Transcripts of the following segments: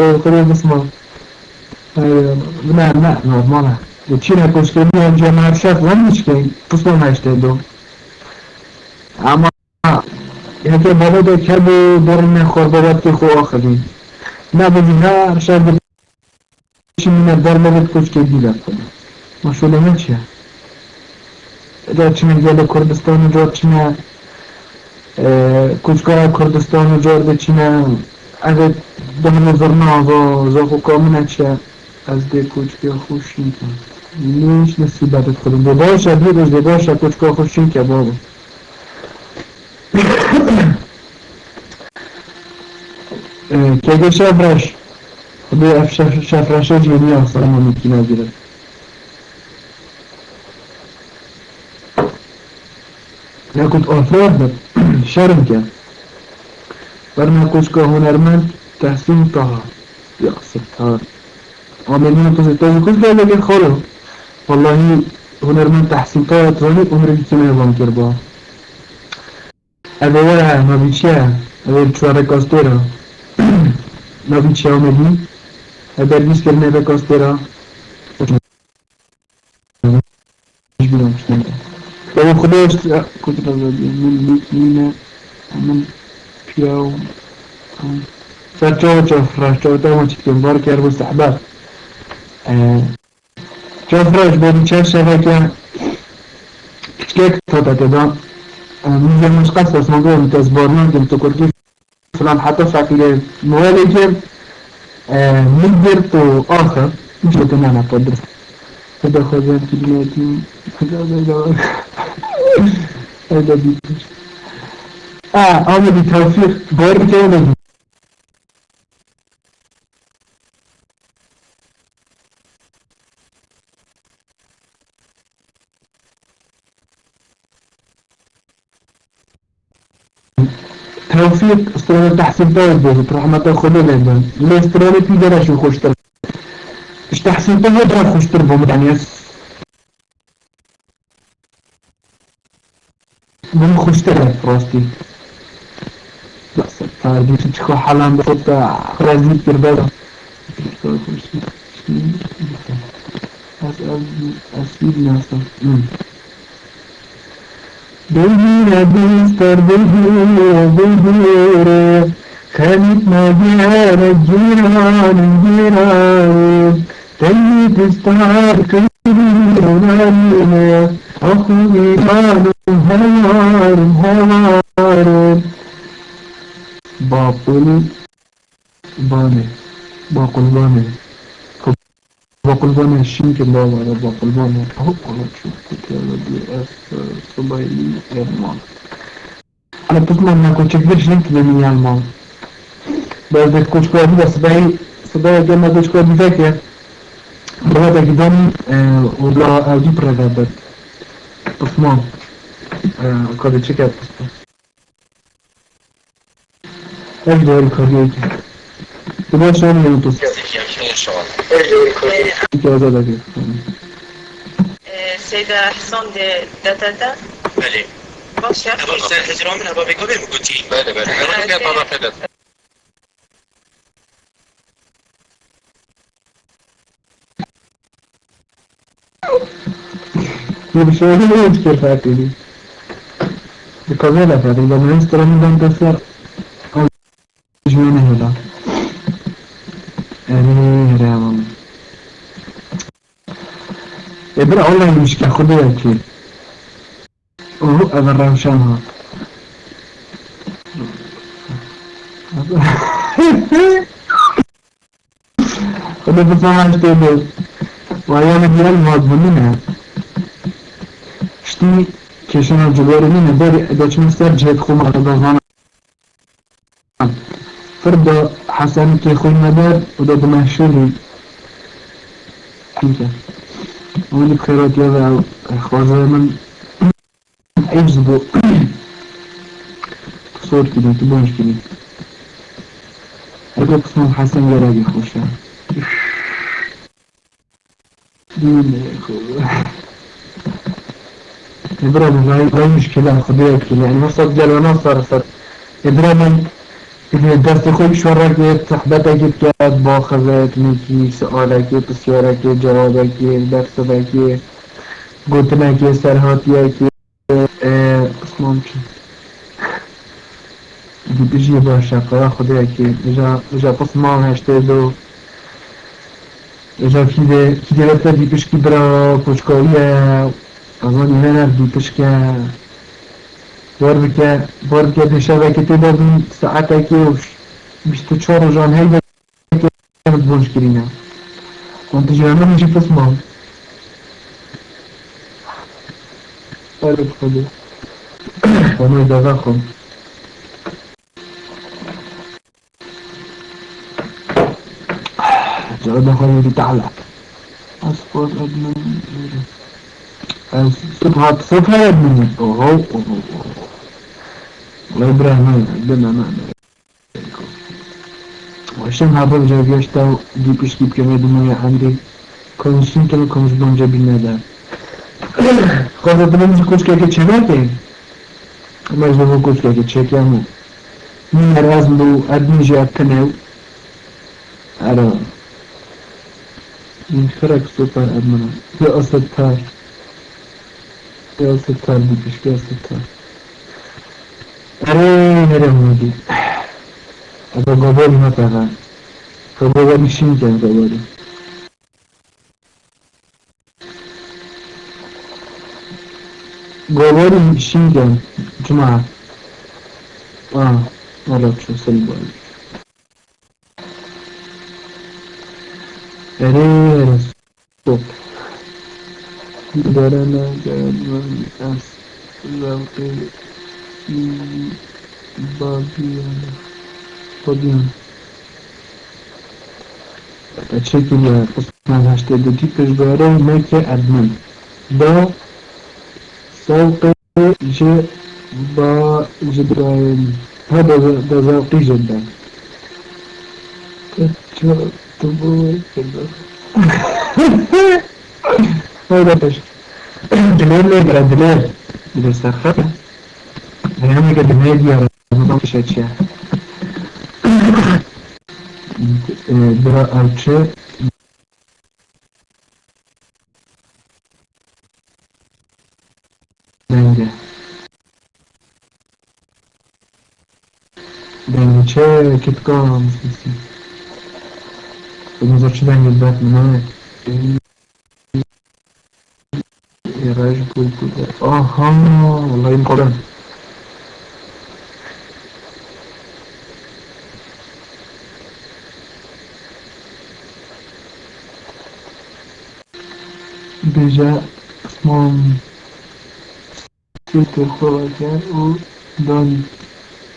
خذوا بصمة. لا لا نورمالها وتشيلها كوشكيني وجه مع الشاف وين مشكلة بصمة ما يشتهدوا أما هيك بابا ده كبو دورنا خور بابا تخو آخرين نبودها شاف بتشي من الدار بابا كوشكيني لا مشغول من شيء إذا تشمل جل كردستان وجور تشمل کوچکار کردستان و جار بچینه اگه دهن زرنا و حکامونه چه از ده کوچکی خوشین که نیش نصیبت خودم باباش ادی روز باباش کوچکا خوشین که بابا که اگه شفرش خدا شفرش جونی اصلا ممکنه بیره یا كنت أفراد شرم كان برنا كوشكا هنرمند تحسين طه يا ستار عملنا تسيطان كوشكا لكن خلو والله هنرمند تحسين طه تراني عمري كنا يبان كربا أبوها ما بيشيا أبو تشوارة كاستيرا ما بيشيا عملي أبو بيش كرنا بكاستيرا مش بينا مش نمتا أبو خداش كنت رضي من بينا من بياو فچو فراشتو ما چیکن بار کرد مستحبات فرش بودی چه شبکه كيك توتا كده ميزة مش قصة بس موضوع متزبرنا كنت كردي فلان حتى فاكر موالي مدير تو آخر مش بتنا أنا قدر هذا خزان كلماتي هذا بيتش أنا بتوفيق بارك توفيق استرالي تحسين طيب بوزت رحمة تاخده لأنه الاسترالي تقدر شو خوشتر مش تحسين طيب تقدر خوشتر بهم يعني من خوشتر راستي لا صار دي تشكو حالان بخط رازي كربلا أسئل ناسا بيجينا بيستر بيجينا خليت مجيان الجيران تلي تستعار كبيرنا أخوي قالوا هوار باقل باني باقل باني الشيك الله على باقل باني أقول شوف كتابة دي صبايلي يرمان أنا بسمع إنك كنت كبير شنك بني يرمان بس كنت كوابي بس صبايا جمع كنت كوابي فاكر بغدا جدام ولا أودي برغابة بسمع قد تشكت أجل الكاريوكي تبغى شو من يوتيوب سيدة حسون داتا بله باشه اول سر هجران من هوا بگو بگو چی بله بله اول که بابا فدات يبشرني يذكر فاتني بقبيلة فاتني لما يستر من دم جوانه هلا يعني رياضة يبرع والله المشكلة خدها كي وهو أذر رمشانها خدها بصراحة اشتغل وأيام الجلال مواظبونها شتي كيشنا الجباري منها باري إذا شو مستر جهد خوما غضبان فرد حسن كي خوي مدار وده دمشقي كيكا ولي بخيرات يا خوازي من يجذبوا صور كده تبونش كده أقول اسمه حسن جراجي خوشا دين يضرب غير مشكلة خديها كده يعني وصل جل ونصر صار يضرب دست خوی شورک صحبتك بكات باخذت منكي سؤالك بسيارك جوابك درسك قلتلك سرهاتيك اسمهم شي دي بيجي باشا قرا خديك اجا قسمان هشتدو اجا كده لفتا دي بشكي برا كوشكاوية اظن هنا دي بشكا بار بك دشابك تدابي ساعتك وش بشتو چهار جان هيدا كانت بونش كرينا كنت جانا نجي قسمان قالت خدي وانا دغاخم جرد خلي تعالى أسقط أدمن صفها أدمن أوه الله إبراهيم عندنا معنا وعشان هذا جاب يشتاو دي بيشكي بكمية دموية عندي كونسين كلا كونس بون جابينا دا خاطر تمام كوش كيكي تشناكي ما يجبو كوش كيكي تشاكيامو من رازلو أدمن جاب كناو أرى من فرق سوبر أدمنا يا ستار يا ستار بيشكي يا ستار أري هرمودي هذا قبول مثلا قبول شين كان قبول قبول شين كان جماعة والله شو سلبوا أري رسول درنا جرم أس زوقي بابيان أشكل قسمة هشتاد تيبش باري ماكي أدمن با سوقي جي با جبرائيل هذا ده زوقي جدا تبوي كده هذا بش دليل ليه برا دليل إذا استخدم هنعمل كده دليل يا رب مش هتشاف برا أرچه دنگه چه کتکا مسلسی بمزار چه دنگه بات منه ایراج بود بوده آها والله این قرآن بجا اسمم سيت الخواجة وداني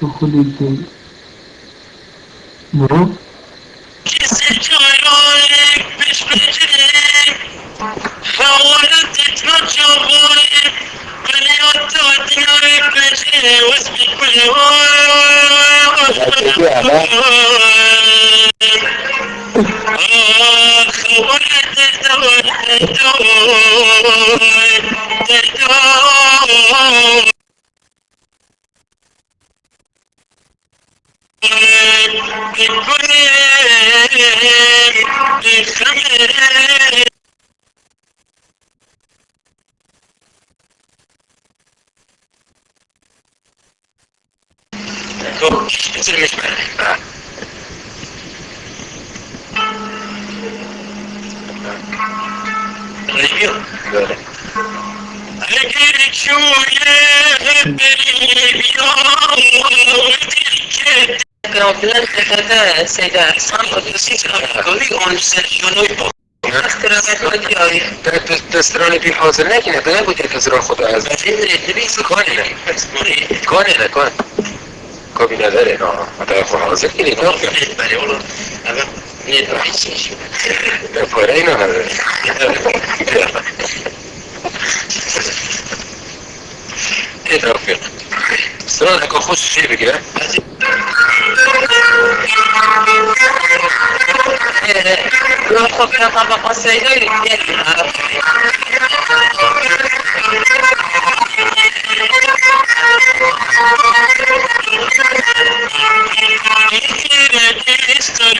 دخول الدين برو السيدة حسان تستراني في حاضر لكن هذا يبغى تكسر خدا از كان كابي نداره نه هذا خو حاضر كده نه بله والله هذا نيتراحش ده فرينا هذا ايه رفيق استران هكا خوش شيء بكده لو خفنا طبقة سيدة يدي Mr.